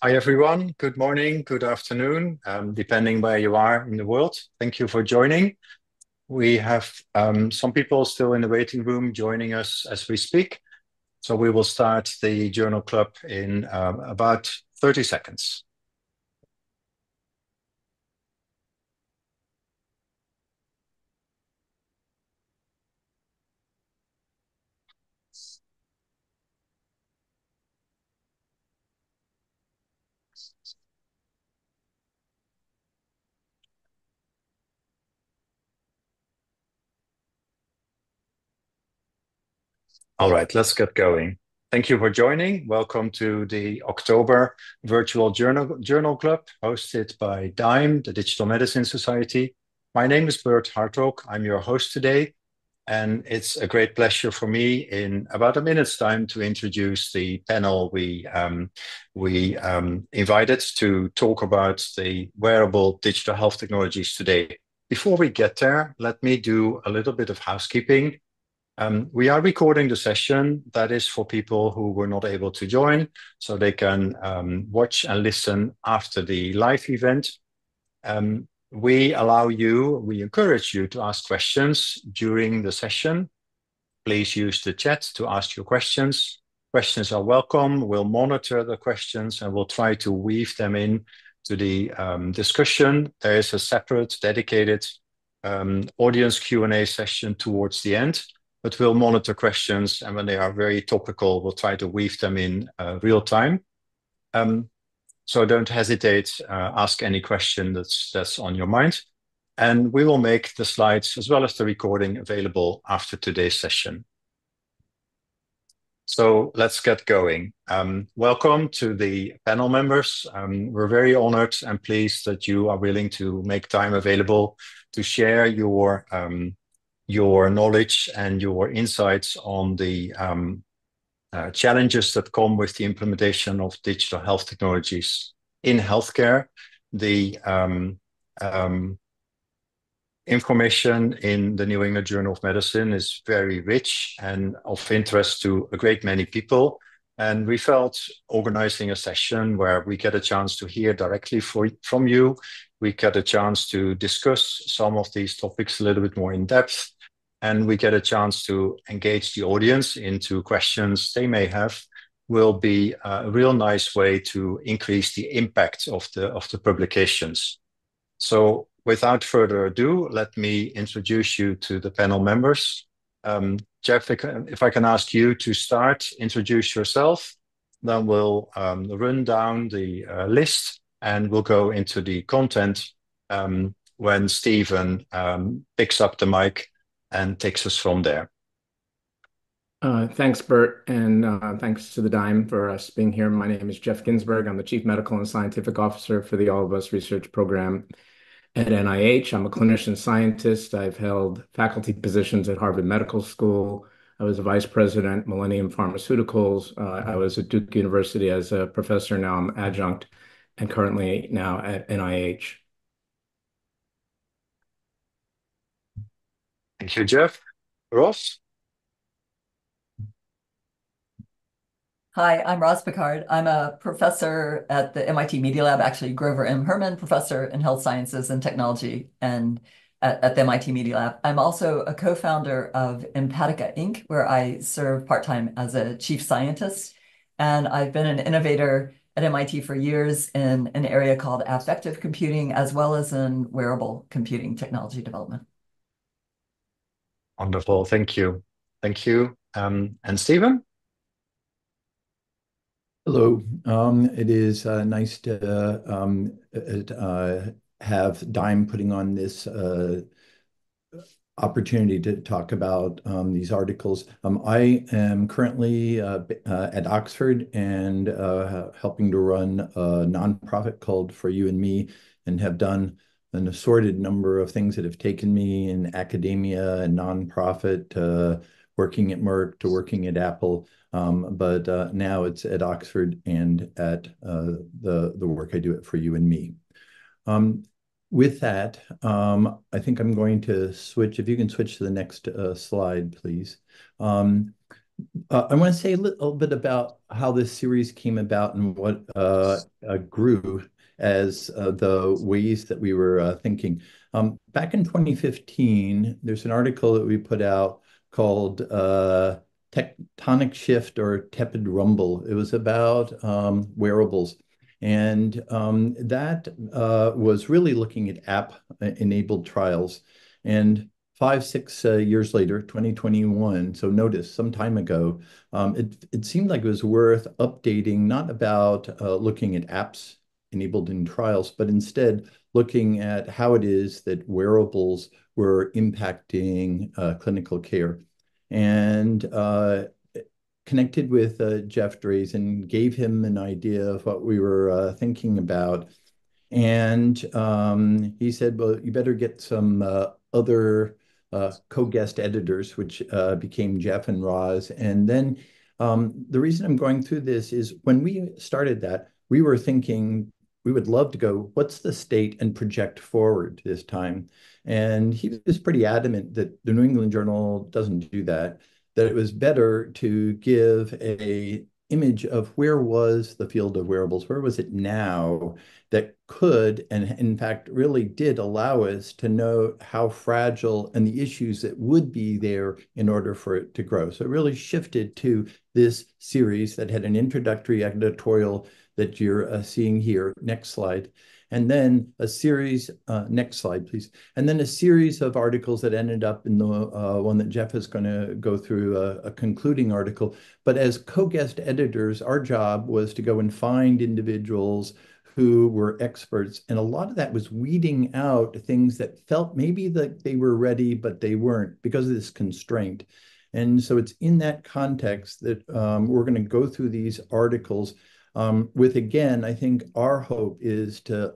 Hi, everyone. Good morning, good afternoon, depending where you are in the world. Thank you for joining. We have some people still in the waiting room joining us as we speak. So we will start the Journal Club in about 30 seconds. All right, let's get going. Thank you for joining. Welcome to the October Virtual Journal Club, hosted by DiMe, the Digital Medicine Society. My name is Bert Hartog. I'm your host today, and it's a great pleasure for me in about a minute's time to introduce the panel we invited to talk about the wearable digital health technologies today. Before we get there, let me do a little bit of housekeeping. We are recording the session. That is for people who were not able to join, so they can watch and listen after the live event. We encourage you to ask questions during the session. Please use the chat to ask your questions. Questions are welcome. We'll monitor the questions and we'll try to weave them in to the discussion. There is a separate dedicated audience Q&A session towards the end, but we'll monitor questions, and when they are very topical, we'll try to weave them in real time. So don't hesitate, ask any question that's on your mind. And we will make the slides as well as the recording available after today's session. So let's get going. Welcome to the panel members. We're very honored and pleased that you are willing to make time available to share your knowledge and your insights on the challenges that come with the implementation of digital health technologies in healthcare. The information in the New England Journal of Medicine is very rich and of interest to a great many people. And we felt organizing a session where we get a chance to hear directly from you. We get a chance to discuss some of these topics a little bit more in depth. And we get a chance to engage the audience into questions they may have, will be a real nice way to increase the impact of the publications. So without further ado, let me introduce you to the panel members. Jeff, if I can ask you to start, introduce yourself, then we'll run down the list and we'll go into the content when Stephen picks up the mic and takes us from there. Thanks, Bert, and thanks to the DiMe for us being here. My name is Jeff Ginsberg. I'm the Chief Medical and Scientific Officer for the All of Us Research Program at NIH. I'm a clinician scientist. I've held faculty positions at Harvard Medical School. I was a vice president, Millennium Pharmaceuticals. I was at Duke University as a professor. Now I'm adjunct and currently now at NIH. Thank you, Jeff. Ross? Hi, I'm Roz Picard. I'm a professor at the MIT Media Lab, actually Grover M. Herman Professor in Health Sciences and Technology and at the MIT Media Lab. I'm also a co-founder of Empatica Inc., where I serve part-time as a chief scientist. And I've been an innovator at MIT for years in an area called affective computing, as well as in wearable computing technology development. Wonderful, thank you. Thank you. And Stephen? Hello. It is nice to have DiMe putting on this opportunity to talk about these articles. I am currently at Oxford and helping to run a nonprofit called For You and Me, and have done an assorted number of things that have taken me in academia and nonprofit, working at Merck to working at Apple. But now it's at Oxford and at the work I do at For You and Me. With that, I think I'm going to switch. If you can switch to the next slide, please. I want to say a little bit about how this series came about and what grew as the ways that we were thinking. Back in 2015, there's an article that we put out called Tectonic Shift or Tepid Rumble. It was about wearables. And that was really looking at app-enabled trials. And 5, 6 years later, 2021, so notice some time ago, it seemed like it was worth updating, not about looking at apps enabled in trials, but instead looking at how it is that wearables were impacting clinical care. And connected with Jeff Drazen, gave him an idea of what we were thinking about. And he said, well, you better get some other co-guest editors, which became Jeff and Roz. And then the reason I'm going through this is when we started that, we were thinking we would love to go, what's the state and project forward this time? And he was pretty adamant that the New England Journal doesn't do that, that it was better to give a image of where was the field of wearables, where was it now, that could, and in fact really did allow us to know how fragile and the issues that would be there in order for it to grow. So it really shifted to this series that had an introductory editorial that you're seeing here. Next slide. And then a series, next slide, please. And then a series of articles that ended up in the one that Jeff is going to go through, a concluding article. But as co-guest editors, our job was to go and find individuals who were experts. And a lot of that was weeding out things that felt maybe that they were ready, but they weren't because of this constraint. And so it's in that context that we're going to go through these articles with, again, I think our hope is to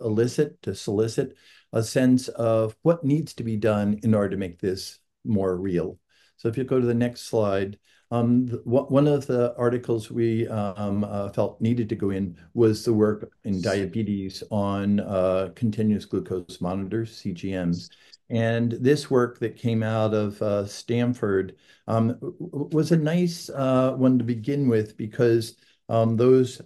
solicit a sense of what needs to be done in order to make this more real. So if you go to the next slide, one of the articles we felt needed to go in was the work in diabetes on continuous glucose monitors, CGMs. And this work that came out of Stanford was a nice one to begin with because those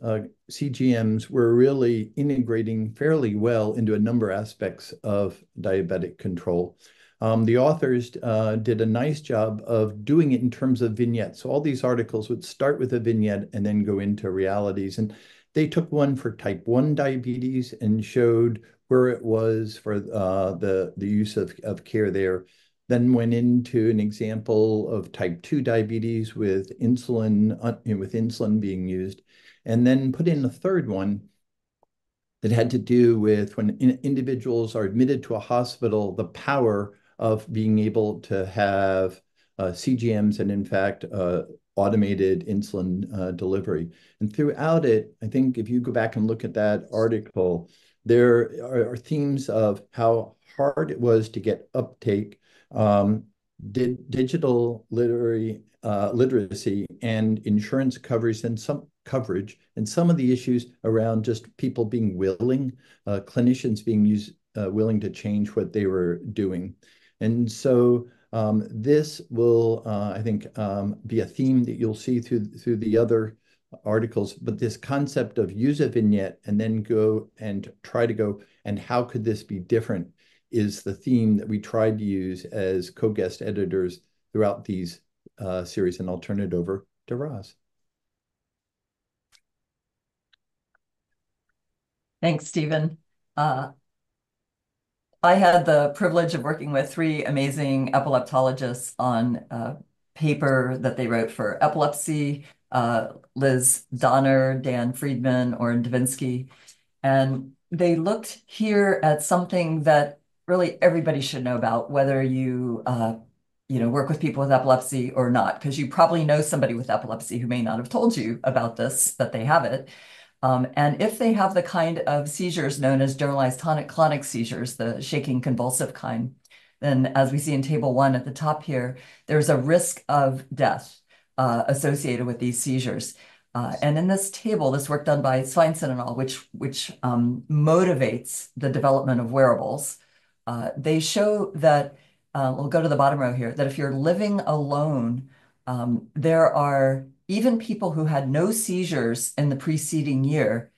CGMs were really integrating fairly well into a number of aspects of diabetic control. The authors did a nice job of doing it in terms of vignettes. So all these articles would start with a vignette and then go into realities. And they took one for type 1 diabetes and showed where it was for the use of care there. Then went into an example of type 2 diabetes with insulin being used, and then put in a third one that had to do with when individuals are admitted to a hospital, the power of being able to have CGMs and in fact automated insulin delivery. And throughout it, I think if you go back and look at that article, there are themes of how hard it was to get uptake, digital literacy and insurance coverage and some of the issues around just people being willing, clinicians being willing to change what they were doing. And so this will, I think, be a theme that you'll see through the other articles, but this concept of use a vignette and then go and try to go, and how could this be different, is the theme that we tried to use as co-guest editors throughout these series. And I'll turn it over to Roz. Thanks, Stephen. I had the privilege of working with 3 amazing epileptologists on a paper that they wrote for epilepsy, Liz Donner, Dan Friedman, Oren Davinsky. And they looked here at something that really everybody should know about, whether you work with people with epilepsy or not, because you probably know somebody with epilepsy who may not have told you about this, that they have it. And if they have the kind of seizures known as generalized tonic-clonic seizures, the shaking convulsive kind, then as we see in table 1 at the top here, there's a risk of death associated with these seizures. And in this table, this work done by Sveinson et al., which motivates the development of wearables, they show that, we'll go to the bottom row here, that if you're living alone there are even people who had no seizures in the preceding year.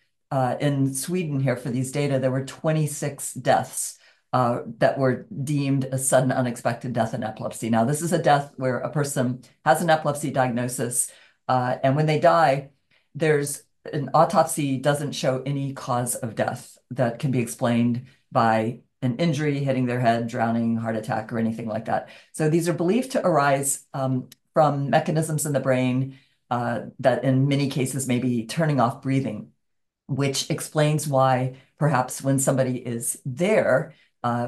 In Sweden here for these data, there were 26 deaths that were deemed a sudden unexpected death in epilepsy. Now, this is a death where a person has an epilepsy diagnosis, and when they die, there's an autopsy doesn't show any cause of death that can be explained by an injury, hitting their head, drowning, heart attack, or anything like that. So these are believed to arise from mechanisms in the brain that in many cases may be turning off breathing, which explains why perhaps when somebody is there,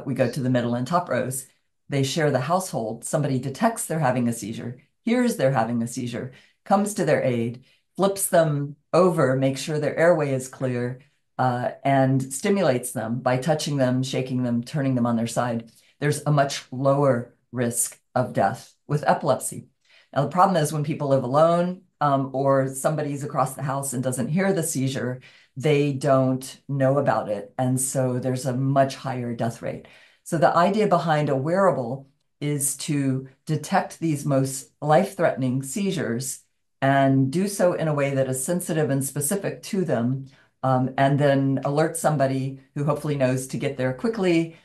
we go to the middle and top rows, they share the household, somebody detects they're having a seizure, hears they're having a seizure, comes to their aid, flips them over, makes sure their airway is clear, and stimulates them by touching them, shaking them, turning them on their side. There's a much lower risk of death with epilepsy. Now, the problem is when people live alone or somebody's across the house and doesn't hear the seizure, they don't know about it. And so there's a much higher death rate. So the idea behind a wearable is to detect these most life-threatening seizures and do so in a way that is sensitive and specific to them, and then alert somebody who hopefully knows to get there quickly,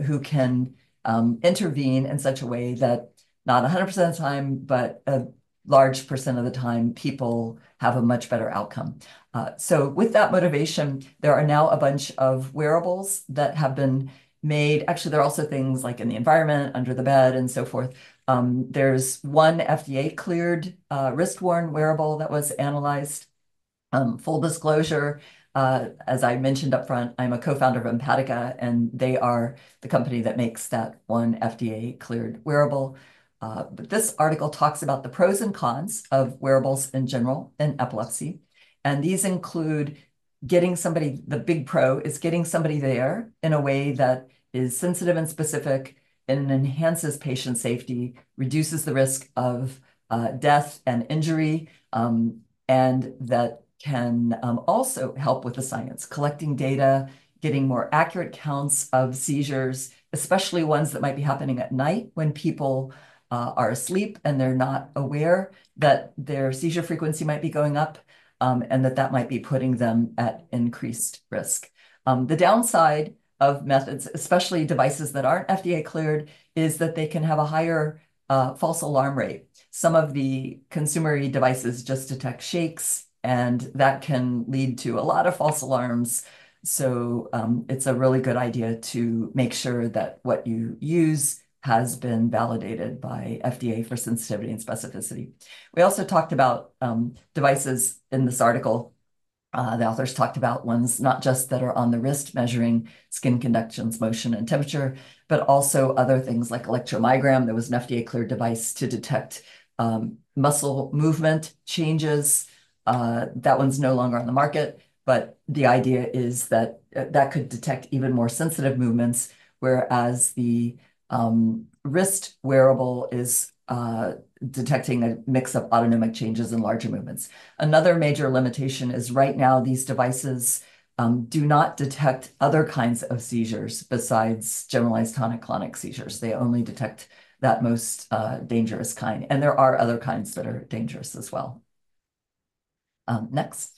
who can intervene in such a way that not 100% of the time, but a large percent of the time, people have a much better outcome. So with that motivation, there are now a bunch of wearables that have been made. Actually, there are also things like in the environment, under the bed, and so forth. There's one FDA-cleared wrist-worn wearable that was analyzed. Full disclosure, as I mentioned up front, I'm a co-founder of Empatica, and they are the company that makes that one FDA-cleared wearable. But this article talks about the pros and cons of wearables in general in epilepsy. And these include getting somebody, the big pro is getting somebody there in a way that is sensitive and specific and enhances patient safety, reduces the risk of death and injury, and that can also help with the science, collecting data, getting more accurate counts of seizures, especially ones that might be happening at night when people are asleep and they're not aware that their seizure frequency might be going up, and that might be putting them at increased risk. The downside of methods, especially devices that aren't FDA cleared, is that they can have a higher false alarm rate. Some of the consumer devices just detect shakes, and that can lead to a lot of false alarms. So it's a really good idea to make sure that what you use has been validated by FDA for sensitivity and specificity. We also talked about devices in this article. The authors talked about ones not just that are on the wrist measuring skin conductions, motion, and temperature, but also other things like electromyogram. There was an FDA-cleared device to detect muscle movement changes. That one's no longer on the market, but the idea is that that could detect even more sensitive movements, whereas the wrist wearable is detecting a mix of autonomic changes and larger movements. Another major limitation is right now these devices do not detect other kinds of seizures besides generalized tonic-clonic seizures. They only detect that most dangerous kind. And there are other kinds that are dangerous as well. Next.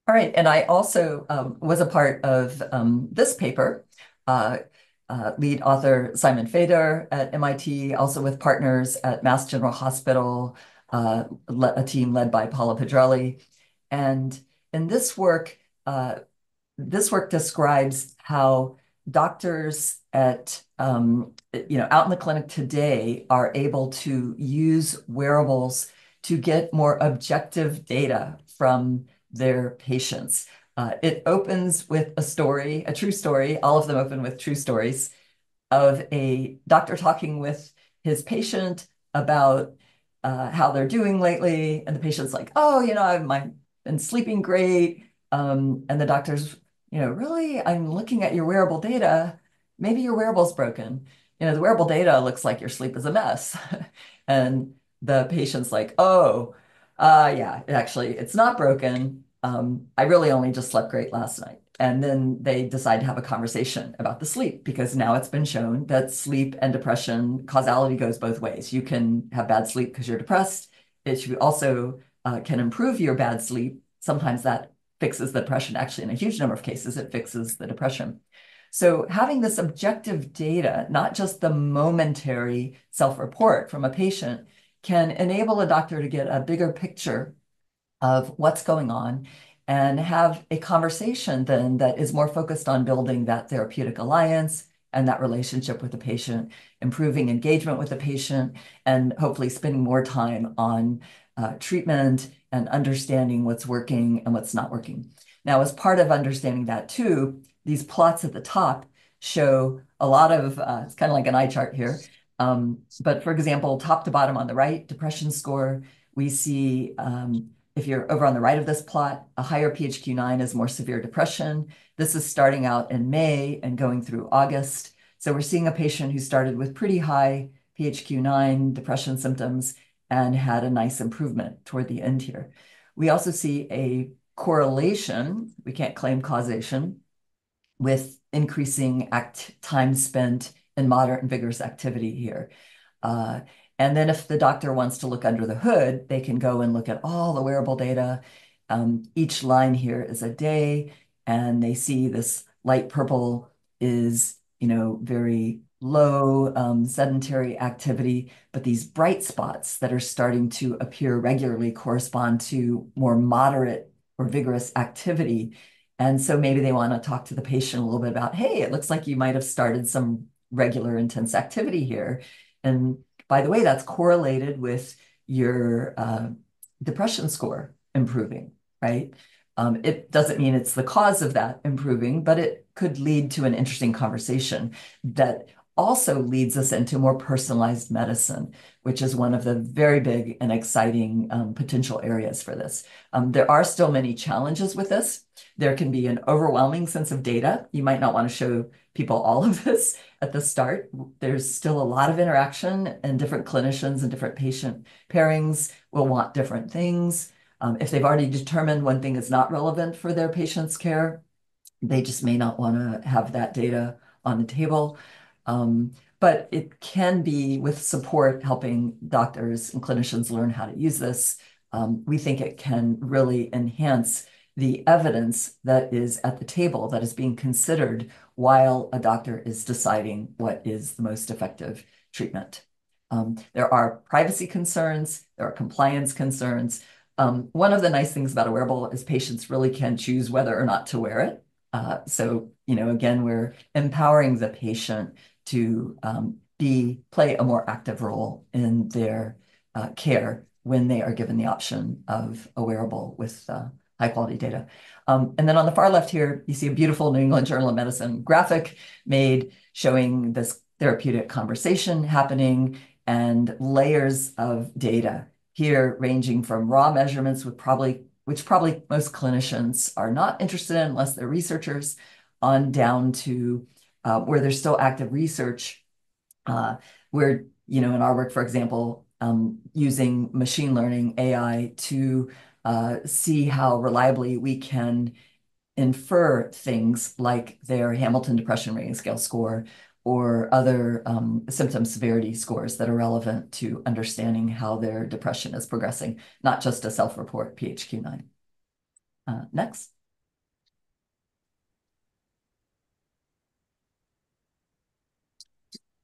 All right, and I also was a part of this paper, lead author Simon Feder at MIT, also with partners at Mass General Hospital, a team led by Paula Pedrelli. And in this work describes how doctors at out in the clinic today are able to use wearables to get more objective data from their patients. It opens with a story, a true story. All of them open with true stories of a doctor talking with his patient about how they're doing lately. And the patient's like, oh, I've been sleeping great. And the doctor's, really, I'm looking at your wearable data. Maybe your wearable's broken. The wearable data looks like your sleep is a mess. And the patient's like, oh, yeah, actually, it's not broken. I really only just slept great last night. And then they decide to have a conversation about the sleep, because now it's been shown that sleep and depression causality goes both ways. You can have bad sleep because you're depressed. It also can improve your bad sleep. Sometimes that fixes the depression. Actually, in a huge number of cases, it fixes the depression. So having this objective data, not just the momentary self-report from a patient, can enable a doctor to get a bigger picture of what's going on and have a conversation then that is more focused on building that therapeutic alliance and that relationship with the patient, improving engagement with the patient, and hopefully spending more time on treatment and understanding what's working and what's not working. Now, as part of understanding that too, these plots at the top show a lot of, it's kind of like an eye chart here. But for example, top to bottom on the right, depression score, we see if you're over on the right of this plot, a higher PHQ-9 is more severe depression. This is starting out in May and going through August. So we're seeing a patient who started with pretty high PHQ-9 depression symptoms and had a nice improvement toward the end here. We also see a correlation, we can't claim causation, with increasing time spent in moderate and vigorous activity here. And then if the doctor wants to look under the hood, they can go and look at all the wearable data. Each line here is a day, and they see this light purple is, very low sedentary activity, but these bright spots that are starting to appear regularly correspond to more moderate or vigorous activity. And so maybe they want to talk to the patient a little bit about, hey, it looks like you might have started some regular intense activity here. And by the way, that's correlated with your depression score improving, right? It doesn't mean it's the cause of that improving, but it could lead to an interesting conversation that also leads us into more personalized medicine, which is one of the very big and exciting potential areas for this. There are still many challenges with this. There can be an overwhelming sense of data. You might not want to show people all of this at the start. There's still a lot of interaction, and different clinicians and different patient pairings will want different things. If they've already determined one thing is not relevant for their patient's care, they just may not want to have that data on the table. But it can be, with support, helping doctors and clinicians learn how to use this. We think it can really enhance the evidence that is at the table, that is being considered while a doctor is deciding what is the most effective treatment. There are privacy concerns, there are compliance concerns. One of the nice things about a wearable is patients really can choose whether or not to wear it. So, again, we're empowering the patient to play a more active role in their care when they are given the option of a wearable with high quality data. And then on the far left here, you see a beautiful New England Journal of Medicine graphic made showing this therapeutic conversation happening and layers of data here, ranging from raw measurements which probably most clinicians are not interested in unless they're researchers, on down to where there's still active research, where, in our work, for example, using machine learning, AI, to see how reliably we can infer things like their Hamilton Depression Rating Scale score or other symptom severity scores that are relevant to understanding how their depression is progressing, not just a self-report PHQ-9. Next.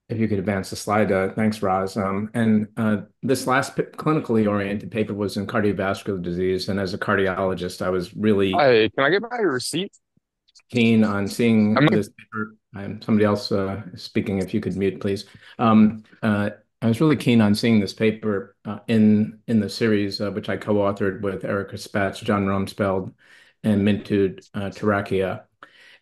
If you could advance the slide, thanks, Roz. This last clinically oriented paper was in cardiovascular disease, and as a cardiologist, I was really Hi, can I get my receipt? keen on seeing I'm this paper. Somebody else speaking, if you could mute, please. I was really keen on seeing this paper in the series, which I co-authored with Erica Spatz, John Rumsfeld, and Mintu Tarakia.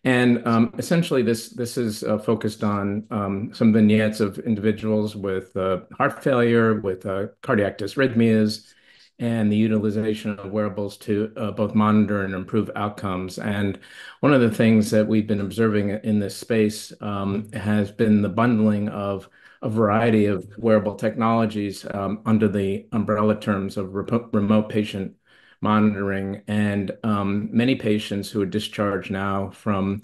And essentially, this is focused on some vignettes of individuals with heart failure, with cardiac dysrhythmias, and the utilization of wearables to both monitor and improve outcomes. And one of the things that we've been observing in this space has been the bundling of a variety of wearable technologies under the umbrella terms of remote patient monitoring. And many patients who are discharged now from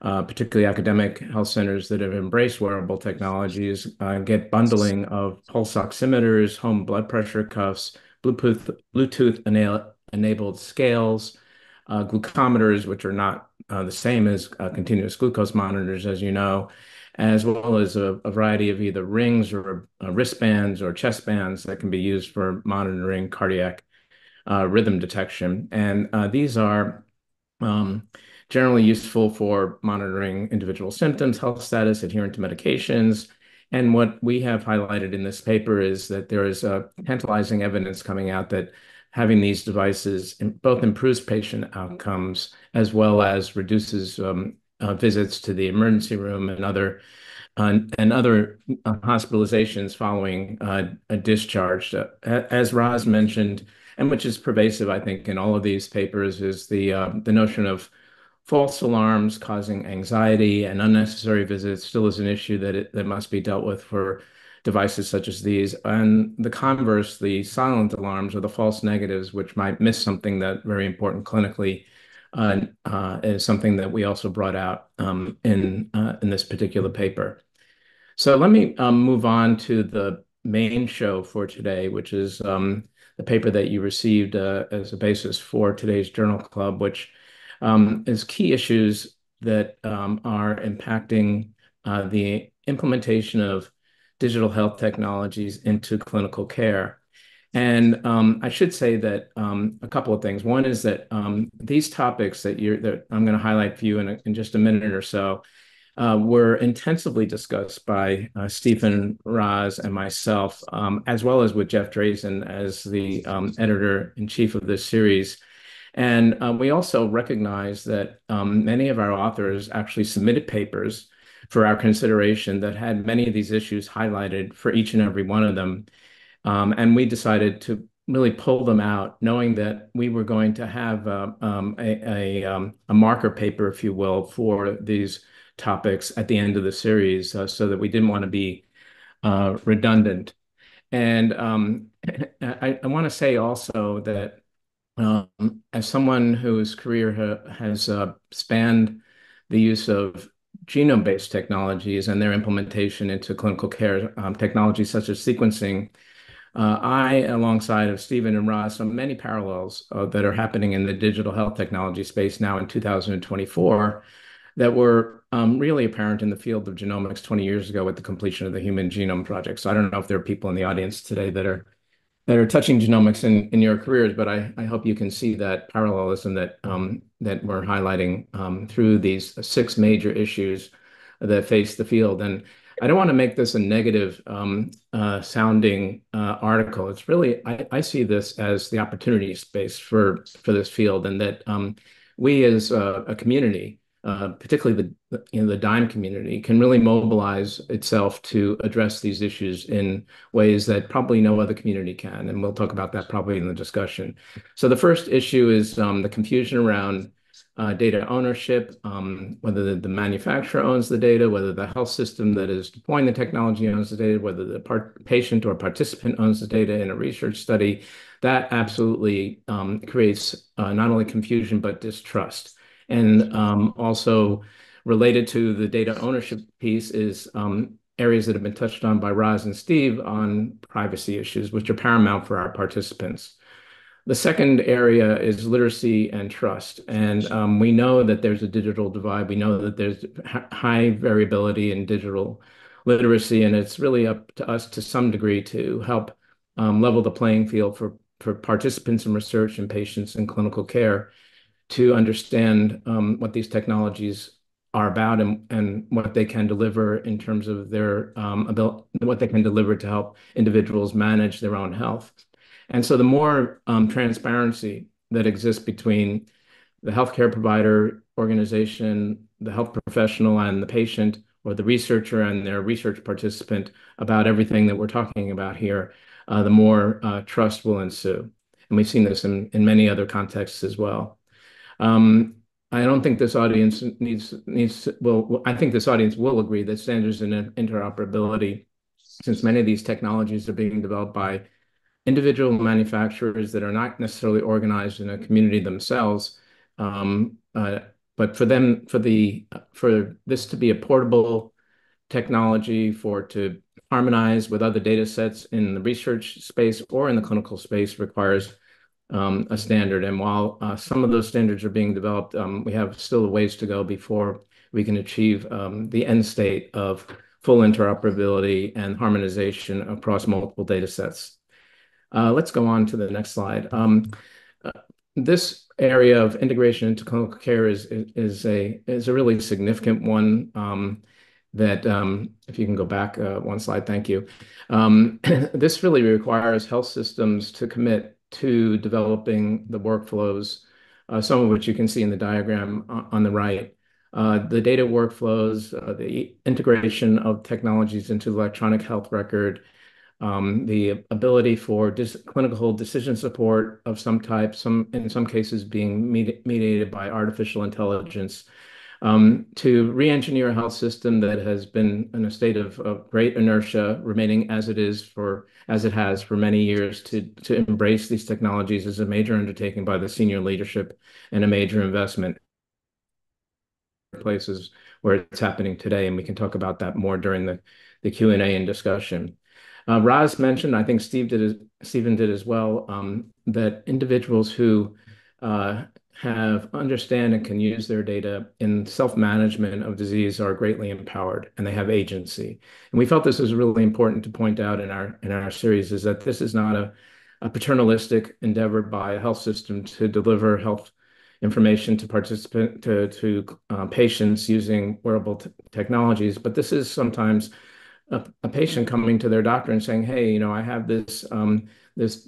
particularly academic health centers that have embraced wearable technologies, get bundling of pulse oximeters, home blood pressure cuffs, Bluetooth-enabled scales, glucometers, which are not the same as continuous glucose monitors, as you know, as well as a variety of either rings or wristbands or chest bands that can be used for monitoring cardiac rhythm detection. And these are generally useful for monitoring individual symptoms, health status, adherence to medications. And what we have highlighted in this paper is that there is tantalizing evidence coming out that having these devices both improves patient outcomes as well as reduces visits to the emergency room and other hospitalizations following a discharge. As Roz mentioned, and which is pervasive, I think, in all of these papers, is the notion of false alarms causing anxiety and unnecessary visits still is an issue that must be dealt with for devices such as these. And the converse, the silent alarms or the false negatives, which might miss something that very important clinically, is something that we also brought out in this particular paper. So let me move on to the main show for today, which is the paper that you received as a basis for today's journal club, which is key issues that are impacting the implementation of digital health technologies into clinical care. And I should say that a couple of things. One is that these topics that I'm going to highlight for you in just a minute or so were intensively discussed by Stephen, Raz, and myself, as well as with Jeff Drazen as the editor-in-chief of this series. And we also recognize that many of our authors actually submitted papers for our consideration that had many of these issues highlighted for each and every one of them. And we decided to really pull them out, knowing that we were going to have a marker paper, if you will, for these topics at the end of the series, so that we didn't want to be redundant. And I want to say also that as someone whose career has spanned the use of genome-based technologies and their implementation into clinical care, technologies such as sequencing, I, alongside of Stephen and Ross, saw many parallels that are happening in the digital health technology space now in 2024 that were really apparent in the field of genomics 20 years ago with the completion of the Human Genome Project. So I don't know if there are people in the audience today that are touching genomics in your careers, but I hope you can see that parallelism that we're highlighting through these 6 major issues that face the field. And I don't want to make this a negative sounding article. It's really, I see this as the opportunity space for this field, and that we as a community, particularly the DiMe community, can really mobilize itself to address these issues in ways that probably no other community can. And we'll talk about that probably in the discussion. So the first issue is the confusion around data ownership, whether the manufacturer owns the data, whether the health system that is deploying the technology owns the data, whether the patient or participant owns the data in a research study. That absolutely creates not only confusion, but distrust. And also related to the data ownership piece is areas that have been touched on by Roz and Steve on privacy issues, which are paramount for our participants. The second area is literacy and trust. And we know that there's a digital divide. We know that there's high variability in digital literacy, and it's really up to us to some degree to help level the playing field for participants in research and patients in clinical care to understand what these technologies are about and what they can deliver in terms of their what they can deliver to help individuals manage their own health. And so the more transparency that exists between the healthcare provider organization, the health professional and the patient, or the researcher and their research participant about everything that we're talking about here, the more trust will ensue. And we've seen this in many other contexts as well. I don't think this audience I think this audience will agree that standards and interoperability, since many of these technologies are being developed by individual manufacturers that are not necessarily organized in a community themselves, but for this to be a portable technology, for it to harmonize with other data sets in the research space or in the clinical space, requires a standard. And while some of those standards are being developed, we have still a ways to go before we can achieve the end state of full interoperability and harmonization across multiple data sets. Let's go on to the next slide. This area of integration into clinical care is a really significant one. If you can go back one slide, thank you. This really requires health systems to commit to developing the workflows, some of which you can see in the diagram on the right. The data workflows, the integration of technologies into the electronic health record, the ability for clinical decision support of some type, in some cases being mediated by artificial intelligence, to re-engineer a health system that has been in a state of great inertia, remaining as it has for many years, to embrace these technologies is a major undertaking by the senior leadership and a major investment places where it's happening today. And we can talk about that more during the Q&A and discussion. Raz mentioned, I think Stephen did as well, that individuals who understand and can use their data in self-management of disease are greatly empowered, and they have agency. And we felt this was really important to point out in our series, is that this is not a paternalistic endeavor by a health system to deliver health information to patients using wearable technologies, but this is sometimes a patient coming to their doctor and saying, "Hey, I have this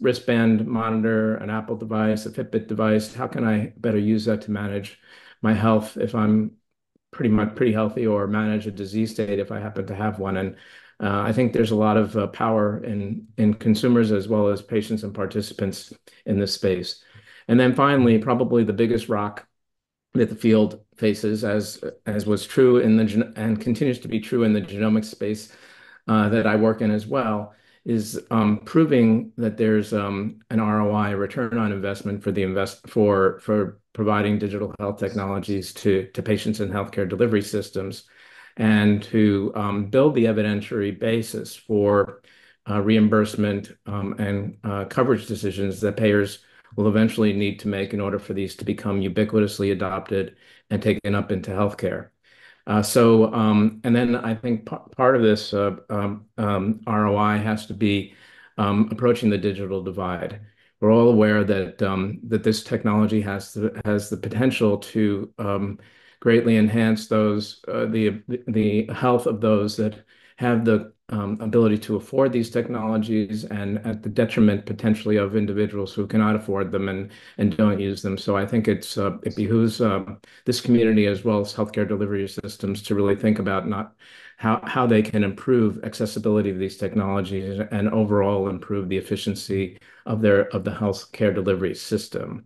wristband monitor, an Apple device, a Fitbit device. How can I better use that to manage my health if I'm pretty healthy, or manage a disease state if I happen to have one?" And I think there's a lot of power in consumers as well as patients and participants in this space. And then finally, probably the biggest rock that the field faces, as was true and continues to be true in the genomics space that I work in as well, is proving that there's an ROI, return on investment, for providing digital health technologies to patients in healthcare delivery systems, and to build the evidentiary basis for reimbursement and coverage decisions that payers will eventually need to make in order for these to become ubiquitously adopted and taken up into healthcare. And then I think part of this ROI has to be approaching the digital divide. We're all aware that this technology has the potential to greatly enhance the health of those that have the ability to afford these technologies, and at the detriment potentially of individuals who cannot afford them and don't use them. So I think it behooves this community as well as healthcare delivery systems to really think about how they can improve accessibility of these technologies and overall improve the efficiency of the healthcare delivery system.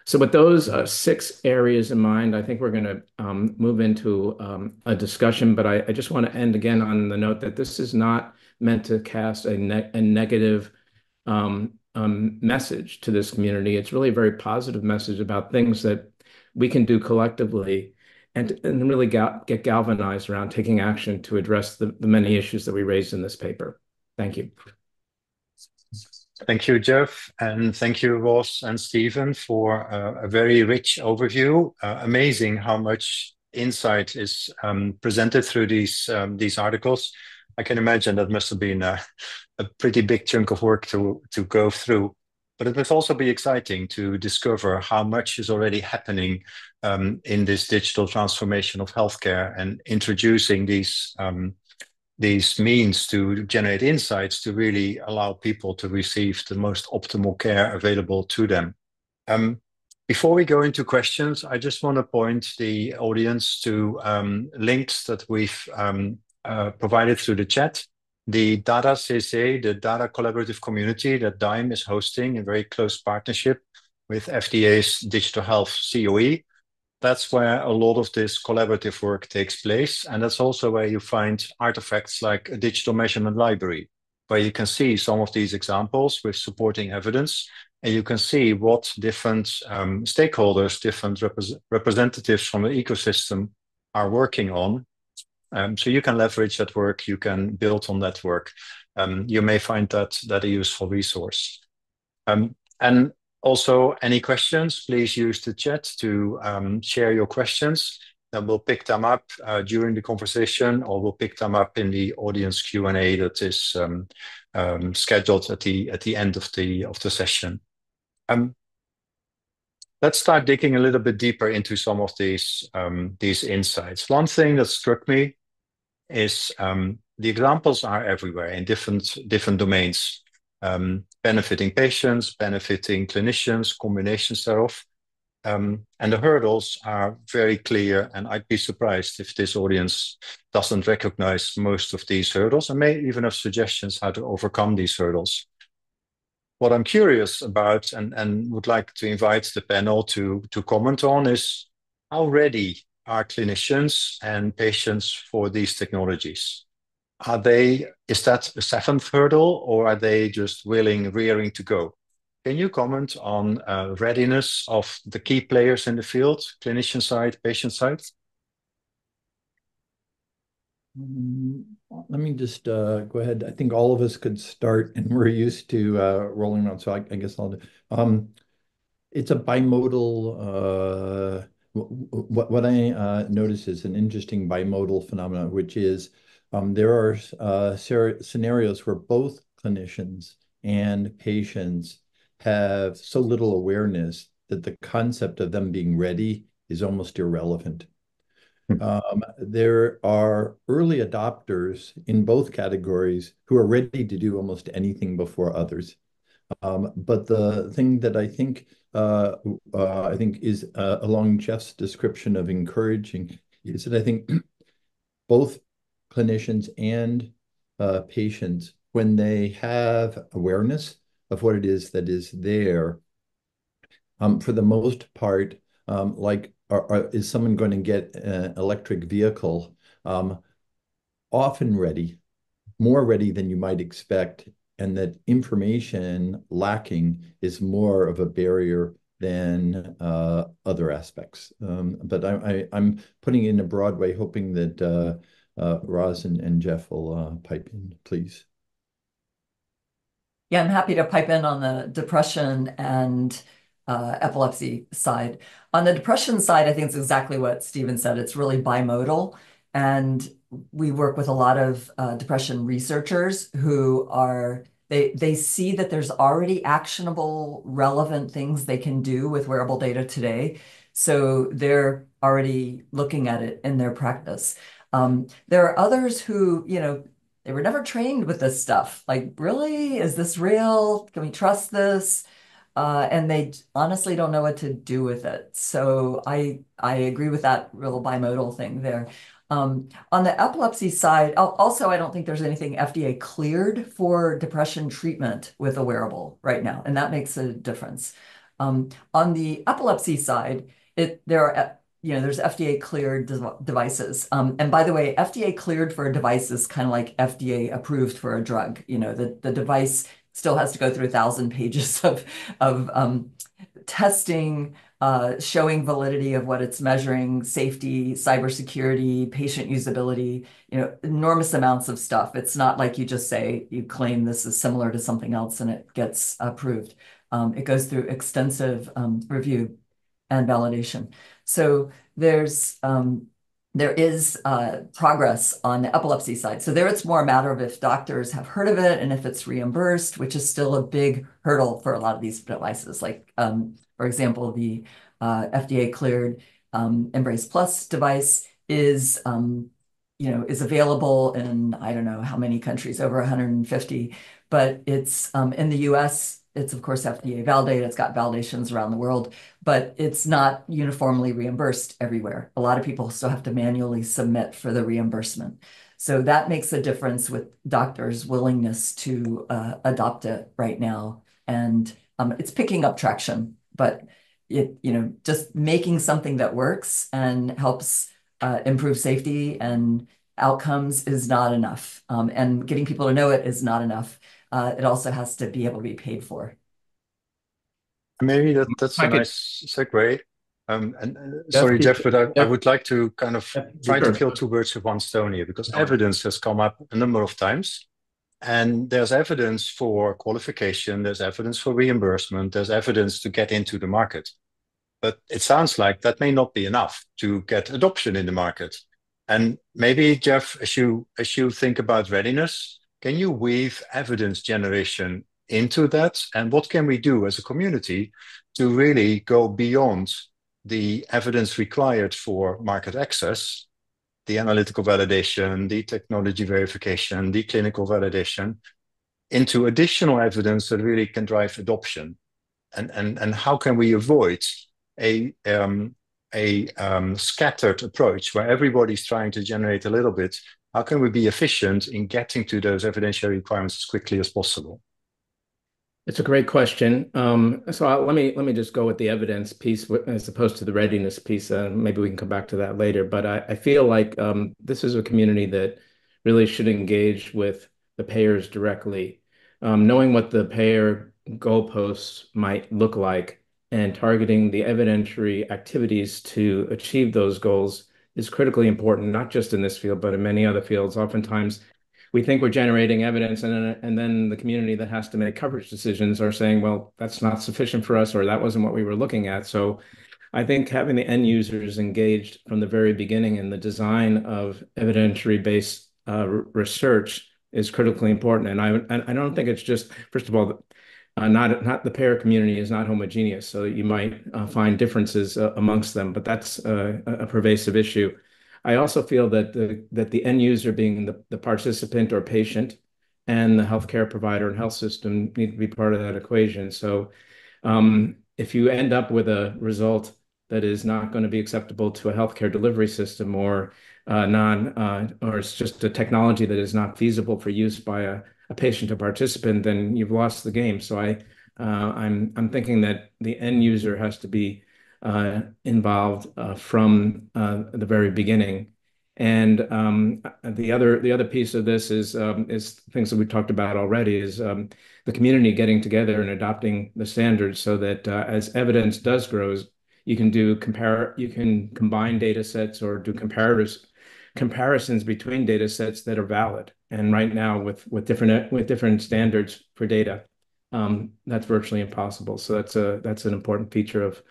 So with those 6 areas in mind, I think we're going to move into a discussion, but I just want to end again on the note that this is not meant to cast a negative message to this community. It's really a very positive message about things that we can do collectively and really get galvanized around taking action to address the many issues that we raised in this paper. Thank you. Thank you, Jeff, and thank you, Ross and Stephen, for a very rich overview. Amazing how much insight is presented through these articles. I can imagine that must have been a pretty big chunk of work to go through, but it must also be exciting to discover how much is already happening in this digital transformation of healthcare, and introducing these means to generate insights to really allow people to receive the most optimal care available to them. Before we go into questions, I just want to point the audience to links that we've provided through the chat. The Data CSA, the Data Collaborative Community that DiMe is hosting in very close partnership with FDA's Digital Health COE. That's where a lot of this collaborative work takes place. And that's also where you find artifacts like a digital measurement library, where you can see some of these examples with supporting evidence, and you can see what different stakeholders, different representatives from the ecosystem are working on. So you can leverage that work, you can build on that work. You may find that a useful resource. And also, any questions, please use the chat to share your questions. Then we'll pick them up during the conversation, or we'll pick them up in the audience Q&A that is scheduled at the end of the session. Let's start digging a little bit deeper into some of these insights. One thing that struck me is the examples are everywhere in different domains, benefiting patients, benefiting clinicians, combinations thereof. And the hurdles are very clear, and I'd be surprised if this audience doesn't recognize most of these hurdles and may even have suggestions how to overcome these hurdles. What I'm curious about and would like to invite the panel to comment on is how ready are clinicians and patients for these technologies? Is that a seventh hurdle, or are they just rearing to go? Can you comment on readiness of the key players in the field, clinician side, patient side? Let me just go ahead. I think all of us could start, and we're used to rolling around, so I guess I'll do. It's a bimodal. What I notice is an interesting bimodal phenomenon, which is there are scenarios where both clinicians and patients have so little awareness that the concept of them being ready is almost irrelevant. There are early adopters in both categories who are ready to do almost anything before others. But the thing that I think is along Jeff's description of encouraging is that I think both clinicians and patients, when they have awareness of what it is that is there, for the most part, is someone going to get an electric vehicle? Often ready, more ready than you might expect, and that information lacking is more of a barrier than other aspects. But I'm putting it in a broad way, hoping that Roz and Jeff will pipe in, please. Yeah, I'm happy to pipe in on the depression and epilepsy side. On the depression side, I think it's exactly what Stephen said. It's really bimodal. And we work with a lot of depression researchers who they see that there's already actionable, relevant things they can do with wearable data today. So they're already looking at it in their practice. There are others who, they were never trained with this stuff. Like, really? Is this real? Can we trust this? And they honestly don't know what to do with it. So I agree with that real bimodal thing there. On the epilepsy side, also, I don't think there's anything FDA cleared for depression treatment with a wearable right now, and that makes a difference. On the epilepsy side, there's FDA cleared devices. And by the way, FDA cleared for a device is kind of like FDA approved for a drug. The device still has to go through 1,000 pages of testing, showing validity of what it's measuring, safety, cybersecurity, patient usability, enormous amounts of stuff. It's not like you just say, you claim this is similar to something else and it gets approved. It goes through extensive review and validation. So there is progress on the epilepsy side. So there it's more a matter of if doctors have heard of it and if it's reimbursed, which is still a big hurdle for a lot of these devices. Like, for example, the FDA cleared Embrace Plus device is available in, I don't know how many countries, over 150, but it's in the US, it's of course FDA validated, it's got validations around the world, but it's not uniformly reimbursed everywhere. A lot of people still have to manually submit for the reimbursement. So that makes a difference with doctors' willingness to adopt it right now. And it's picking up traction, but just making something that works and helps improve safety and outcomes is not enough. And getting people to know it is not enough. It also has to be able to be paid for. Maybe that's I a could, nice segue. And Jeff, sorry, Jeff, but I Jeff, would like to kind of try to sure. kill two birds with one stone here, because Go on. evidence has come up a number of times. And there's evidence for qualification, there's evidence for reimbursement, there's evidence to get into the market. But it sounds like that may not be enough to get adoption in the market. And maybe, Jeff, as you think about readiness, can you weave evidence generation into that? And what can we do as a community to really go beyond the evidence required for market access, the analytical validation, the technology verification, the clinical validation, into additional evidence that really can drive adoption? And how can we avoid a scattered approach where everybody's trying to generate a little bit? How can we be efficient in getting to those evidentiary requirements as quickly as possible? It's a great question. Let me just go with the evidence piece as opposed to the readiness piece. Maybe we can come back to that later. But I feel like this is a community that really should engage with the payers directly, knowing what the payer goalposts might look like and targeting the evidentiary activities to achieve those goals is critically important, not just in this field, but in many other fields. Oftentimes, we think we're generating evidence, and then the community that has to make coverage decisions are saying, well, that's not sufficient for us, or that wasn't what we were looking at. So I think having the end users engaged from the very beginning in the design of evidentiary-based research is critically important. And I don't think it's just, first of all, not the payer community is not homogeneous, so you might find differences amongst them, but that's a pervasive issue. I also feel that the end user, being the participant or patient, and the healthcare provider and health system need to be part of that equation. So if you end up with a result that is not going to be acceptable to a healthcare delivery system, or or it's just a technology that is not feasible for use by a patient or participant, then you've lost the game. So I'm thinking that the end user has to be involved from the very beginning. And the other piece of this is things that we talked about already, is the community getting together and adopting the standards, so that as evidence does grow, you can combine data sets or do comparisons between data sets that are valid. And right now, with different standards for data, that's virtually impossible. So that's an important feature of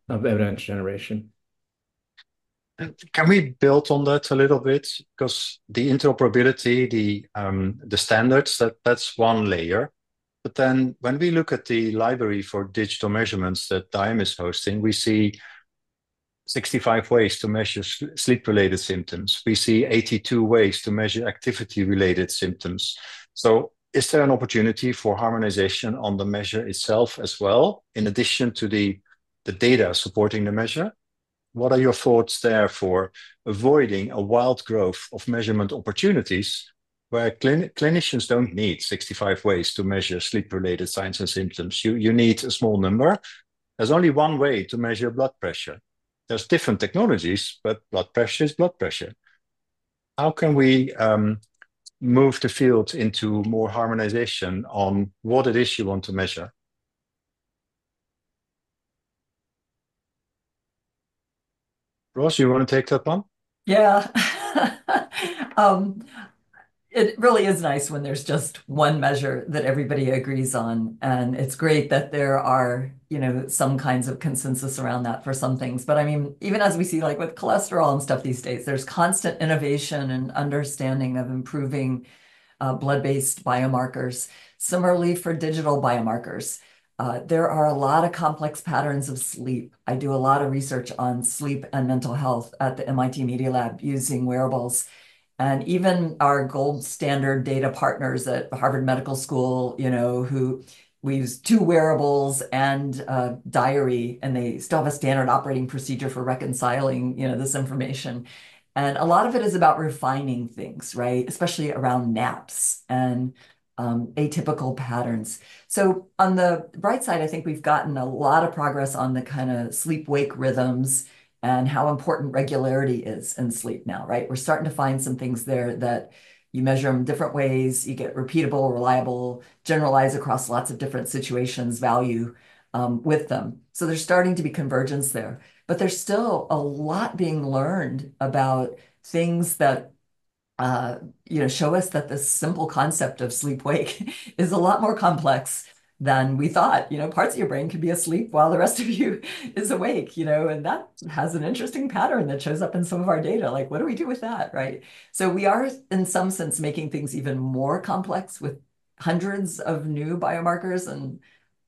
evidence generation. Can we build on that a little bit? Because the interoperability, the standards, that's one layer. But then when we look at the library for digital measurements that DiMe is hosting, we see 65 ways to measure sleep-related symptoms. We see 82 ways to measure activity-related symptoms. So is there an opportunity for harmonization on the measure itself as well, in addition to the data supporting the measure? What are your thoughts there for avoiding a wild growth of measurement opportunities where clinicians don't need 65 ways to measure sleep-related signs and symptoms? You need a small number. There's only one way to measure blood pressure. There's different technologies, but blood pressure is blood pressure. How can we move the field into more harmonization on what it is you want to measure? Ross, you want to take that one? Yeah. It really is nice when there's just one measure that everybody agrees on. And it's great that there are, some kinds of consensus around that for some things. But I mean, even as we see like with cholesterol and stuff these days, there's constant innovation and understanding of improving blood-based biomarkers. Similarly for digital biomarkers. There are a lot of complex patterns of sleep. I do a lot of research on sleep and mental health at the MIT Media Lab using wearables. And even our gold standard data partners at Harvard Medical School, who we use 2 wearables and diary, and they still have a standard operating procedure for reconciling, this information. And a lot of it is about refining things, right? Especially around naps and atypical patterns. So on the bright side, I think we've gotten a lot of progress on the kind of sleep-wake rhythms and how important regularity is in sleep now, right? We're starting to find some things there that you measure them different ways, you get repeatable, reliable, generalize across lots of different situations, value with them. So there's starting to be convergence there, but there's still a lot being learned about things that show us that this simple concept of sleep-wake is a lot more complex than we thought. Parts of your brain can be asleep while the rest of you is awake, and that has an interesting pattern that shows up in some of our data. Like, what do we do with that, right? So we are, in some sense, making things even more complex with hundreds of new biomarkers, and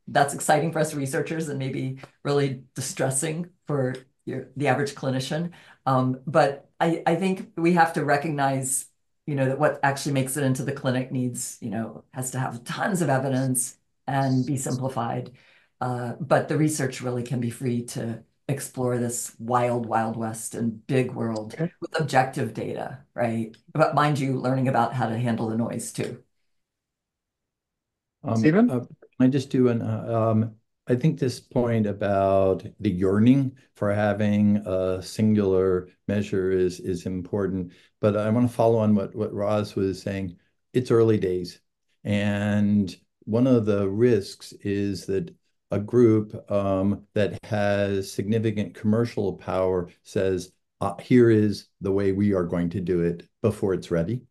that's exciting for us researchers and maybe really distressing for the average clinician. But I think we have to recognize, that what actually makes it into the clinic has to have tons of evidence and be simplified. But the research really can be free to explore this wild, wild west and big world with objective data, right? But mind you, learning about how to handle the noise too. Stephen? Can I just do I think this point about the yearning for having a singular measure is important, but I want to follow on what Roz was saying. It's early days. And one of the risks is that a group that has significant commercial power says, here is the way we are going to do it before it's ready.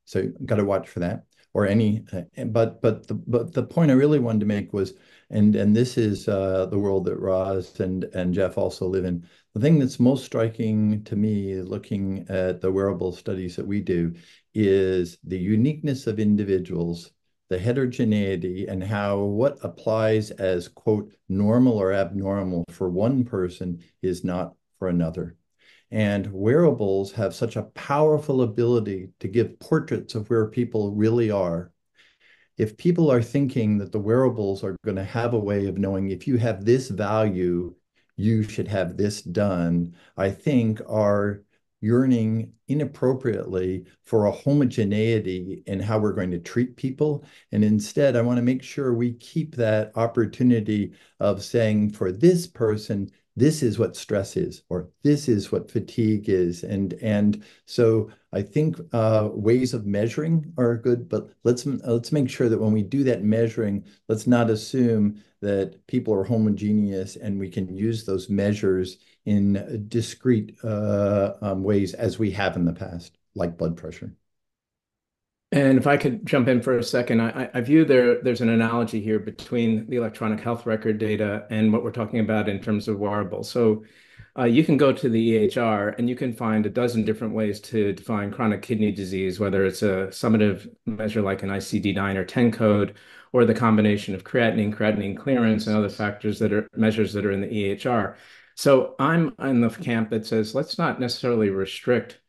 So got to watch for that. Or any, but the point I really wanted to make was, and this is the world that Roz and Jeff also live in. The thing that's most striking to me, looking at the wearable studies that we do, is the uniqueness of individuals, the heterogeneity, and how what applies as, quote, normal or abnormal for one person is not for another. And wearables have such a powerful ability to give portraits of where people really are. If people are thinking that the wearables are going to have a way of knowing if you have this value, you should have this done, I think are yearning inappropriately for a homogeneity in how we're going to treat people. And instead, I want to make sure we keep that opportunity of saying for this person, this is what stress is, or this is what fatigue is. And so I think ways of measuring are good, but let's make sure that when we do that measuring, let's not assume that people are homogeneous and we can use those measures in discrete ways as we have in the past, like blood pressure. And if I could jump in for a second, I view there's an analogy here between the electronic health record data and what we're talking about in terms of wearables. So you can go to the EHR and you can find a dozen different ways to define chronic kidney disease, whether it's a summative measure like an ICD-9 or 10 code, or the combination of creatinine clearance, and other factors that are measures that are in the EHR. So I'm in the camp that says, let's not necessarily restrict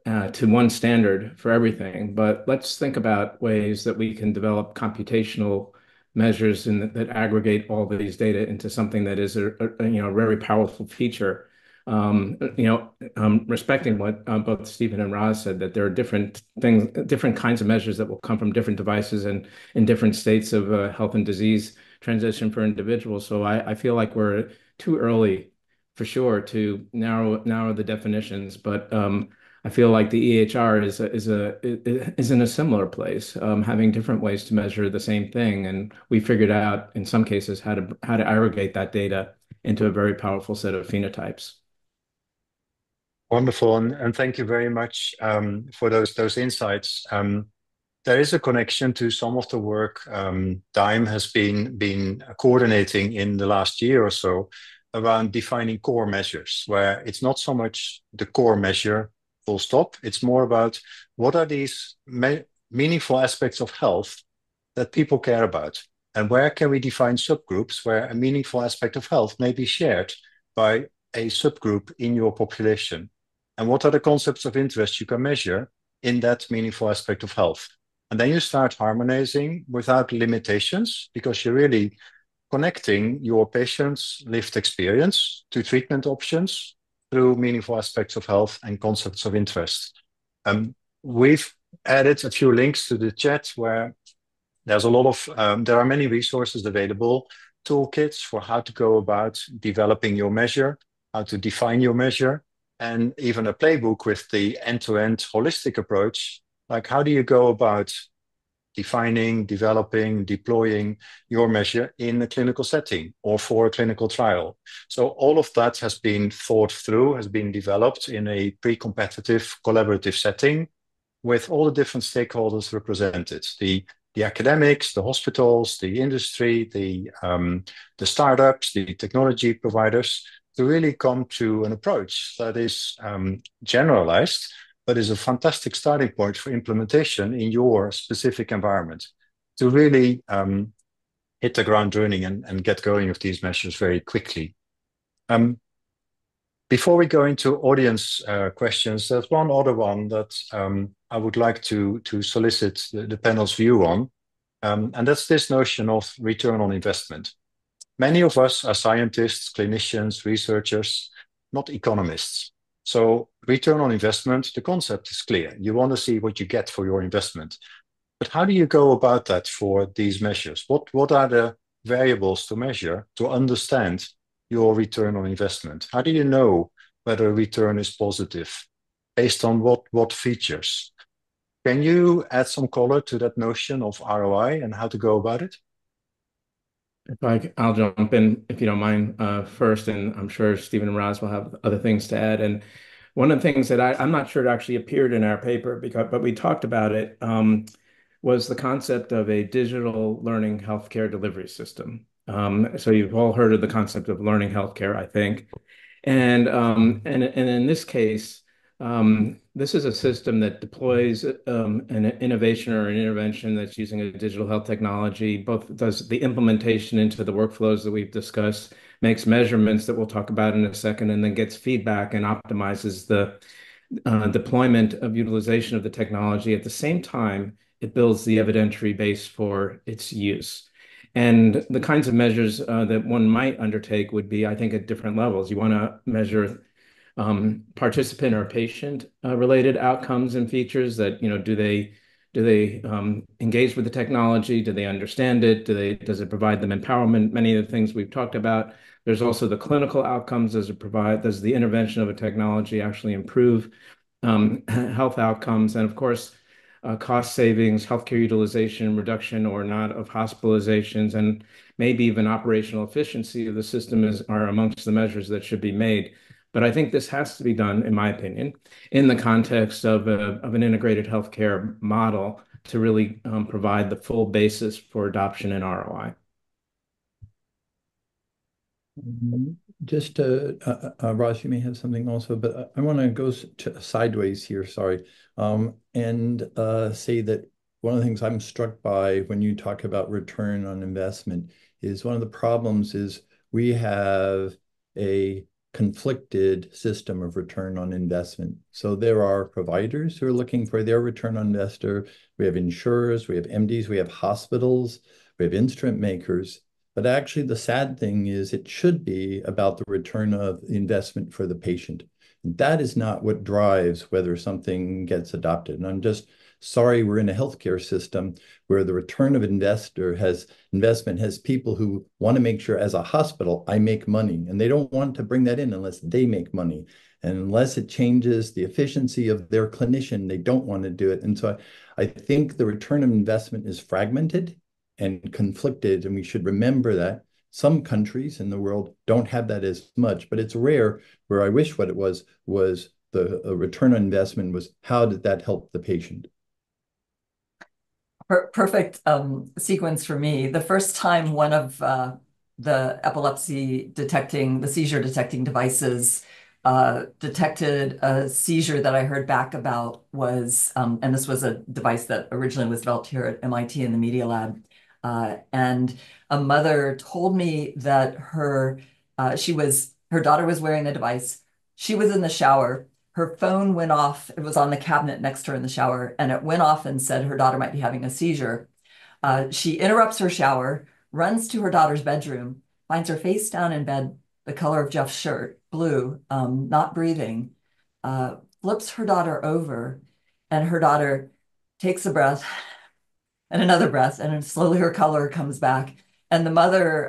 to one standard for everything, but let's think about ways that we can develop computational measures that aggregate all of these data into something that is a very powerful feature. Respecting what both Stephen and Roz said, that there are different things, different kinds of measures that will come from different devices and in different states of health and disease transition for individuals. So I feel like we're too early, for sure, to narrow the definitions, but I feel like the EHR is in a similar place, having different ways to measure the same thing, and we figured out in some cases how to aggregate that data into a very powerful set of phenotypes. Wonderful, and thank you very much for those insights. There is a connection to some of the work DiMe has been coordinating in the last year or so around defining core measures, where it's not so much the core measure full stop. It's more about what are these meaningful aspects of health that people care about, and where can we define subgroups where a meaningful aspect of health may be shared by a subgroup in your population, and what are the concepts of interest you can measure in that meaningful aspect of health. And then you start harmonizing without limitations, because you're really connecting your patient's lived experience to treatment options through meaningful aspects of health and concepts of interest. We've added a few links to the chat where there's a lot of, there are many resources available, toolkits for how to go about developing your measure. how to define your measure, and even a playbook with the end-to-end holistic approach. Like, how do you go about defining, developing, deploying your measure in a clinical setting or for a clinical trial? So all of that has been thought through, has been developed in a pre-competitive collaborative setting with all the different stakeholders represented, the academics, the hospitals, the industry, the startups, the technology providers, to really come to an approach that is generalized, but is a fantastic starting point for implementation in your specific environment to really hit the ground running and get going with these measures very quickly. Before we go into audience questions, there's one other one that I would like to solicit the panel's view on, and that's this notion of return on investment. Many of us are scientists, clinicians, researchers, not economists. So return on investment, the concept is clear. You want to see what you get for your investment. But how do you go about that for these measures? What are the variables to measure to understand your return on investment? How do you know whether a return is positive? Based on what features? Can you add some color to that notion of ROI and how to go about it? I'll jump in if you don't mind first, and I'm sure Stephen and Roz will have other things to add. And one of the things that I'm not sure it actually appeared in our paper, but we talked about it, was the concept of a digital learning healthcare delivery system. So you've all heard of the concept of learning healthcare, I think. And in this case, this is a system that deploys an innovation or an intervention that's using a digital health technology, both does the implementation into the workflows that we've discussed, makes measurements that we'll talk about in a second, and then gets feedback and optimizes the deployment of utilization of the technology. At the same time, it builds the evidentiary base for its use. And the kinds of measures that one might undertake would be, I think, at different levels. You want to measure participant or patient related outcomes and features that, do they engage with the technology? Do they understand it? Does it provide them empowerment? Many of the things we've talked about. There's also the clinical outcomes. Does the intervention of a technology actually improve health outcomes? And of course, cost savings, healthcare utilization, reduction or not of hospitalizations, and maybe even operational efficiency of the system are amongst the measures that should be made. But I think this has to be done, in my opinion, in the context of an integrated healthcare model to really provide the full basis for adoption and ROI. Just Ross, you may have something also, but I want to go sideways here, sorry, and say that one of the things I'm struck by when you talk about return on investment is one of the problems is we have a conflicted system of return on investment. So there are providers who are looking for their return on investor. We have insurers, we have MDs, we have hospitals, we have instrument makers. But actually, the sad thing is it should be about the return of investment for the patient. That is not what drives whether something gets adopted. And I'm just sorry we're in a healthcare system where the return of investment has people who want to make sure as a hospital, I make money. And they don't want to bring that in unless they make money. And unless it changes the efficiency of their clinician, they don't want to do it. And so I think the return of investment is fragmented and conflicted, and we should remember that. Some countries in the world don't have that as much, but it's rare. Where I wish what it was the return on investment was how did that help the patient? Perfect sequence for me. The first time one of the seizure detecting devices detected a seizure that I heard back about was, and this was a device that originally was developed here at MIT in the Media Lab. And a mother told me that her daughter was wearing the device. She was in the shower. Her phone went off. It was on the cabinet next to her in the shower, and it went off and said her daughter might be having a seizure. She interrupts her shower, runs to her daughter's bedroom, finds her face down in bed, the color of Jeff's shirt, blue, not breathing, flips her daughter over, and her daughter takes a breath and another breath, and slowly her color comes back. And the mother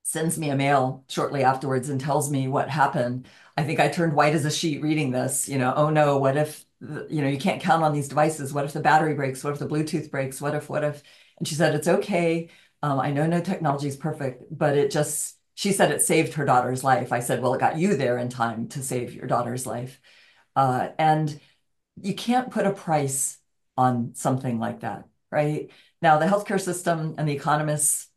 sends me a mail shortly afterwards and tells me what happened. I think I turned white as a sheet reading this, oh no, what if, you can't count on these devices. What if the battery breaks? What if the Bluetooth breaks? What if? And she said, it's okay. I know no technology is perfect, but she said it saved her daughter's life. I said, well, it got you there in time to save your daughter's life. And you can't put a price on something like that, right? Now, the healthcare system and the economists,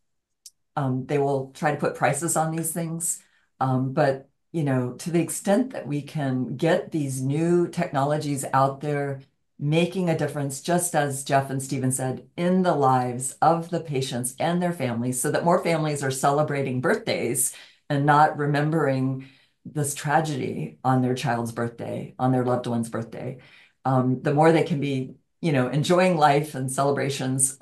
they will try to put prices on these things. But, to the extent that we can get these new technologies out there, making a difference, just as Jeff and Stephen said, in the lives of the patients and their families, so that more families are celebrating birthdays and not remembering this tragedy on their child's birthday, on their loved one's birthday. The more they can be, enjoying life and celebrations,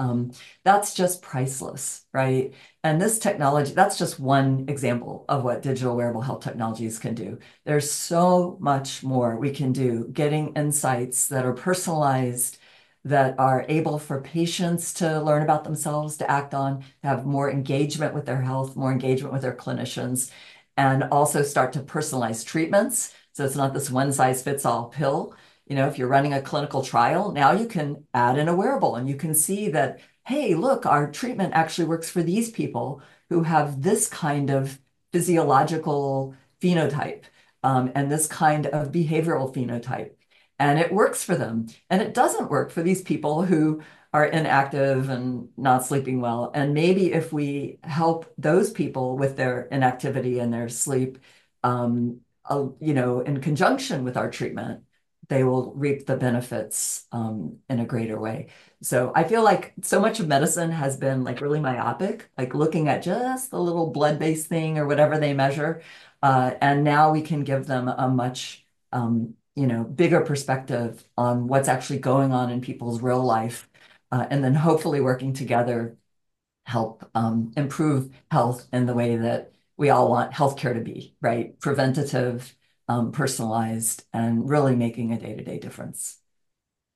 that's just priceless, right? And this technology, that's just one example of what digital wearable health technologies can do. There's so much more we can do, getting insights that are personalized, that are able for patients to learn about themselves, to act on, to have more engagement with their health, more engagement with their clinicians, and also start to personalize treatments. So it's not this one size fits all pill. If you're running a clinical trial, now you can add in a wearable and you can see that, hey, look, our treatment actually works for these people who have this kind of physiological phenotype, and this kind of behavioral phenotype. And it works for them. And it doesn't work for these people who are inactive and not sleeping well. And maybe if we help those people with their inactivity and their sleep, in conjunction with our treatment, they will reap the benefits in a greater way. So I feel like so much of medicine has been like really myopic, like looking at just the little blood-based thing or whatever they measure. And now we can give them a much, bigger perspective on what's actually going on in people's real life. And then hopefully working together, help improve health in the way that we all want healthcare to be, right? Preventative, personalized, and really making a day-to-day difference.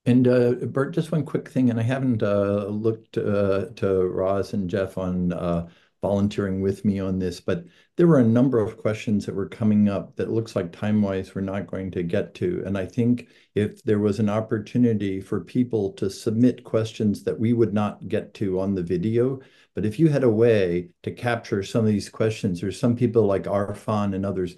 And Bert, just one quick thing, and I haven't looked to Roz and Jeff on volunteering with me on this, but there were a number of questions that were coming up that looks like time-wise we're not going to get to. And I think if there was an opportunity for people to submit questions that we would not get to on the video, but if you had a way to capture some of these questions, there's some people like Arfan and others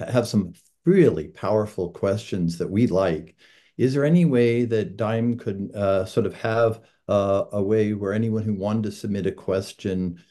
have some really powerful questions that we like. Is there any way that DiMe could sort of have a way where anyone who wanted to submit a question,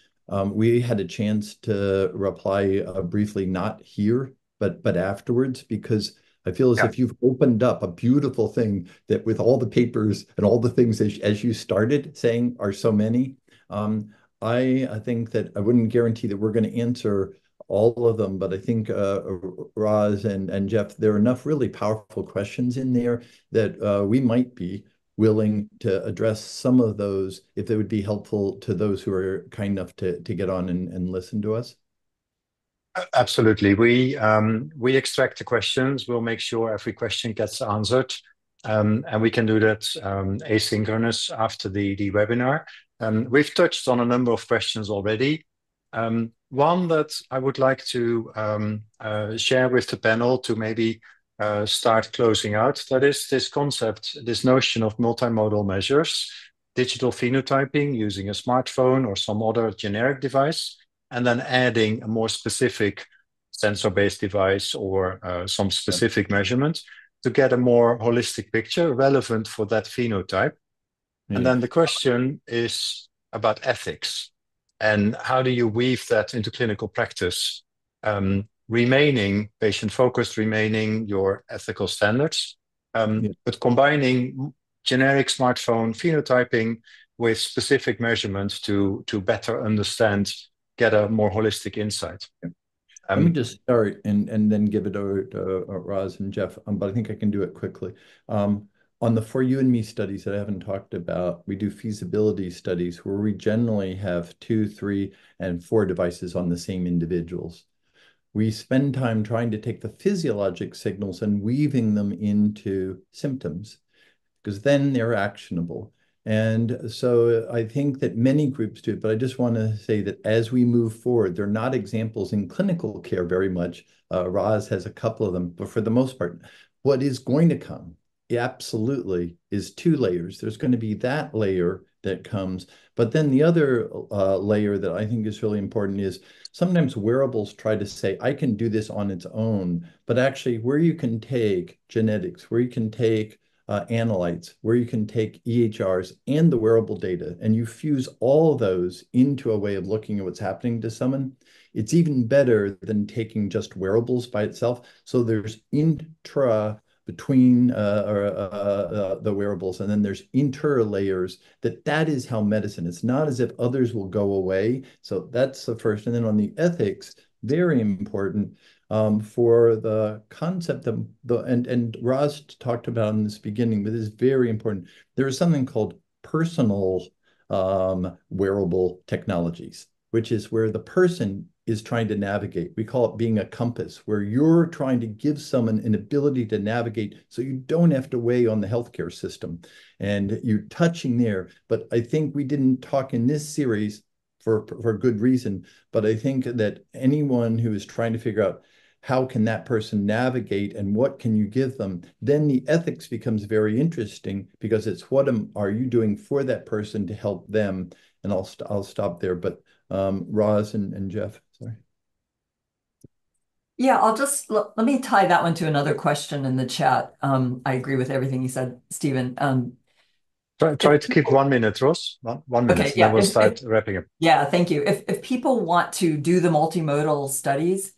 we had a chance to reply briefly, not here, but afterwards, because I feel as if you've opened up a beautiful thing that with all the papers and all the things as you started saying are so many. I think that I wouldn't guarantee that we're going to answer all of them, but I think Roz and Jeff, there are enough really powerful questions in there that we might be willing to address some of those if they would be helpful to those who are kind enough to get on and listen to us. Absolutely. We extract the questions. We'll make sure every question gets answered. And we can do that asynchronous after the webinar. We've touched on a number of questions already. One that I would like to share with the panel to maybe start closing out, that is this concept, this notion of multimodal measures, digital phenotyping using a smartphone or some other generic device, and then adding a more specific sensor-based device or some specific measurement to get a more holistic picture relevant for that phenotype. And then the question is about ethics. And how do you weave that into clinical practice, remaining patient-focused, remaining your ethical standards, but combining generic smartphone phenotyping with specific measurements to better understand, get a more holistic insight. Let me just start and then give it over to Roz and Jeff, but I think I can do it quickly. On the For You and Me studies that I haven't talked about, we do feasibility studies where we generally have 2, 3, and 4 devices on the same individuals. We spend time trying to take the physiologic signals and weaving them into symptoms, because then they're actionable. And so I think that many groups do it, but I just want to say that as we move forward, they're not examples in clinical care very much. Roz has a couple of them, but for the most part, what is going to come absolutely is two layers. There's going to be that layer that comes, but then the other layer that I think is really important is sometimes wearables try to say, I can do this on its own, but actually where you can take genetics, where you can take analytes, where you can take EHRs and the wearable data, and you fuse all of those into a way of looking at what's happening to someone, it's even better than taking just wearables by itself. So there's intra between the wearables, and then there's inter layers. That is how medicine. It's not as if others will go away. So that's the first. And then on the ethics, very important. For the concept of and Roz talked about in this beginning, but is very important. There is something called personal wearable technologies, which is where the person is trying to navigate. We call it being a compass, where you're trying to give someone an ability to navigate so you don't have to weigh on the healthcare system. And you're touching there. But I think we didn't talk in this series for good reason, but I think that anyone who is trying to figure out how can that person navigate and what can you give them, then the ethics becomes very interesting, because it's what are you doing for that person to help them? And I'll stop there. But Roz and Jeff, sorry. Yeah, let me tie that one to another question in the chat. I agree with everything you said, Stephen. Try to keep 1 minute, Ross. 1 minute, Okay, and yeah, then we'll start wrapping up. Yeah, thank you. If people want to do the multimodal studies,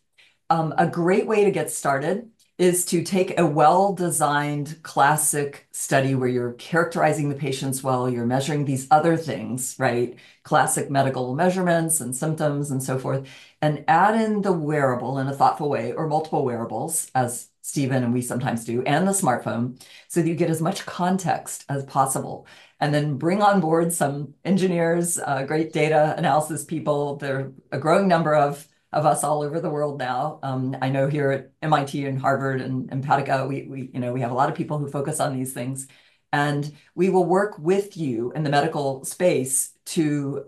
a great way to get started is to take a well-designed classic study where you're characterizing the patients well, you're measuring these other things, right? Classic medical measurements and symptoms and so forth, and add in the wearable in a thoughtful way, or multiple wearables, as Stephen and we sometimes do, and the smartphone, so that you get as much context as possible. And then bring on board some engineers, great data analysis people. There are a growing number of us all over the world now. I know here at MIT and Harvard and Patica, we have a lot of people who focus on these things. And we will work with you in the medical space to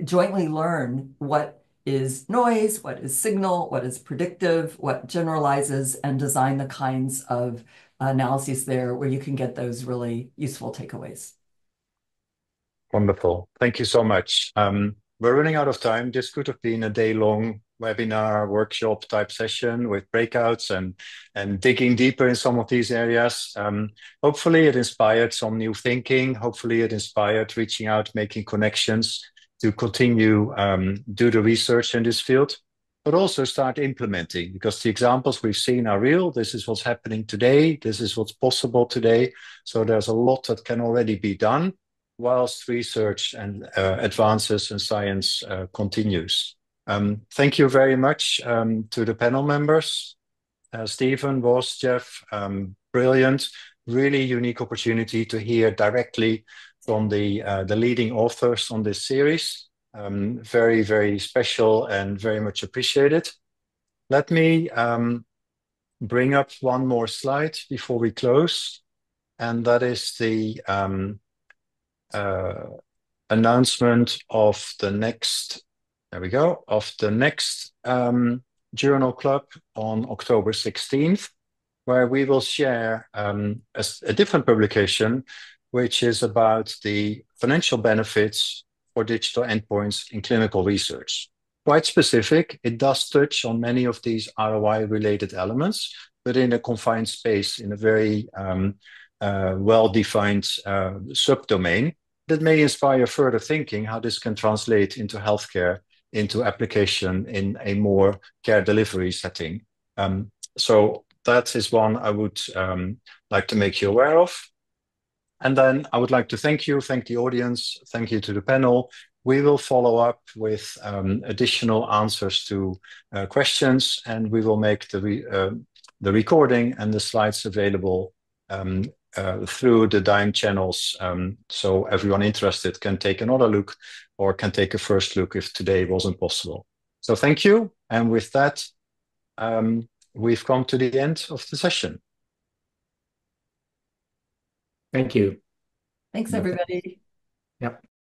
jointly learn what is noise, what is signal, what is predictive, what generalizes, and design the kinds of analyses there where you can get those really useful takeaways. Wonderful. Thank you so much. We're running out of time. This could have been a day-long webinar, workshop type session with breakouts and digging deeper in some of these areas. Hopefully it inspired some new thinking. Hopefully it inspired reaching out, making connections to continue do the research in this field, but also start implementing, because the examples we've seen are real. This is what's happening today. This is what's possible today. So there's a lot that can already be done whilst research and advances in science continues. Thank you very much to the panel members. Stephen, Ross, Jeff, brilliant, really unique opportunity to hear directly from the leading authors on this series. Very, very special and very much appreciated. Let me bring up one more slide before we close, and that is the announcement of the next, there we go, of the next journal club on October 16th, where we will share a different publication, which is about the financial benefits for digital endpoints in clinical research. Quite specific, it does touch on many of these ROI-related elements, but in a confined space, in a very well-defined subdomain that may inspire further thinking how this can translate into healthcare, into application in a more care delivery setting. So that is one I would like to make you aware of. And then I would like to thank the audience, thank you to the panel. We will follow up with additional answers to questions, and we will make the recording and the slides available through the DiMe channels, so everyone interested can take another look or can take a first look if today wasn't possible. So thank you. And with that, we've come to the end of the session. Thank you. Thanks, everybody. Yep.